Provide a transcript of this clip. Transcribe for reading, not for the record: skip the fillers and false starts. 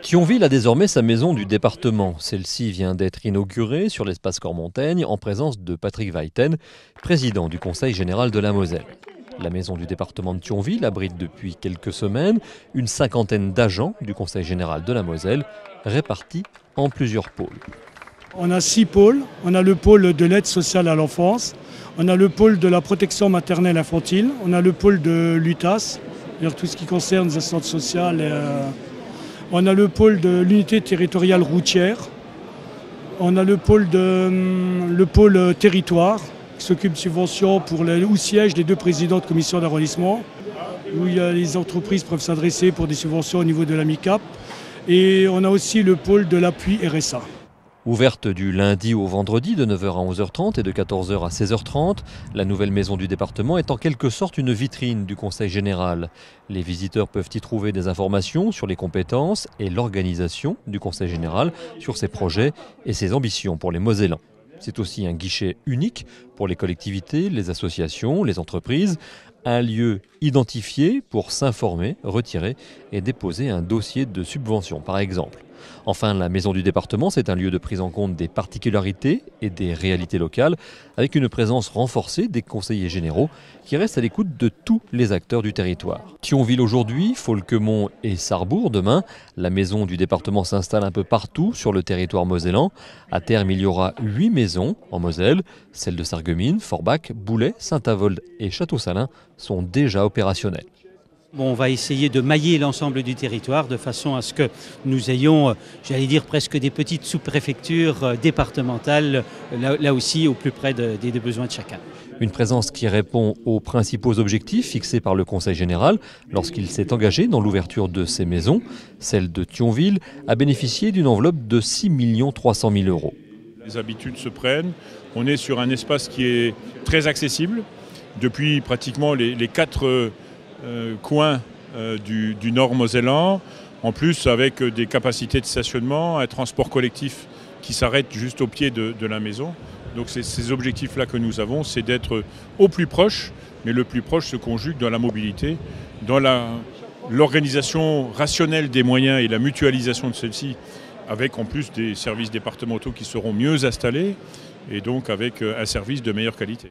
Thionville a désormais sa maison du département. Celle-ci vient d'être inaugurée sur l'espace Cormontaigne en présence de Patrick Weiten, président du Conseil général de la Moselle. La maison du département de Thionville abrite depuis quelques semaines une cinquantaine d'agents du Conseil général de la Moselle, répartis en plusieurs pôles. On a 6 pôles. On a le pôle de l'aide sociale à l'enfance, on a le pôle de la protection maternelle infantile, on a le pôle de l'UTAS, c'est-à-dire tout ce qui concerne les assistantes sociales. On a le pôle de l'unité territoriale routière, on a le pôle territoire qui s'occupe de subventions ou siège des 2 présidents de commission d'arrondissement, où les entreprises peuvent s'adresser pour des subventions au niveau de la MICAP. Et on a aussi le pôle de l'appui RSA. Ouverte du lundi au vendredi de 9h à 11h30 et de 14h à 16h30, la nouvelle maison du département est en quelque sorte une vitrine du Conseil général. Les visiteurs peuvent y trouver des informations sur les compétences et l'organisation du Conseil général, sur ses projets et ses ambitions pour les Mosellans. C'est aussi un guichet unique pour les collectivités, les associations, les entreprises, un lieu identifié pour s'informer, retirer et déposer un dossier de subvention par exemple. Enfin, la maison du département, c'est un lieu de prise en compte des particularités et des réalités locales, avec une présence renforcée des conseillers généraux qui restent à l'écoute de tous les acteurs du territoire. Thionville aujourd'hui, Folquemont et Sarrebourg demain. La maison du département s'installe un peu partout sur le territoire mosellan. À terme, il y aura 8 maisons en Moselle. Celles de Sarreguemines, Forbach, Boulay, Saint-Avold et Château-Salins sont déjà opérationnelles. Bon, on va essayer de mailler l'ensemble du territoire de façon à ce que nous ayons, j'allais dire, presque des petites sous-préfectures départementales, là aussi au plus près des besoins de chacun. Une présence qui répond aux principaux objectifs fixés par le Conseil général lorsqu'il s'est engagé dans l'ouverture de ces maisons. Celle de Thionville a bénéficié d'une enveloppe de 6 300 000 €. Les habitudes se prennent. On est sur un espace qui est très accessible. Depuis pratiquement les 4 coins du nord mosellan, en plus avec des capacités de stationnement, un transport collectif qui s'arrête juste au pied de la maison. Donc c'est ces objectifs-là que nous avons, c'est d'être au plus proche, mais le plus proche se conjugue dans la mobilité, dans l'organisation rationnelle des moyens et la mutualisation de celle-ci, avec en plus des services départementaux qui seront mieux installés et donc avec un service de meilleure qualité.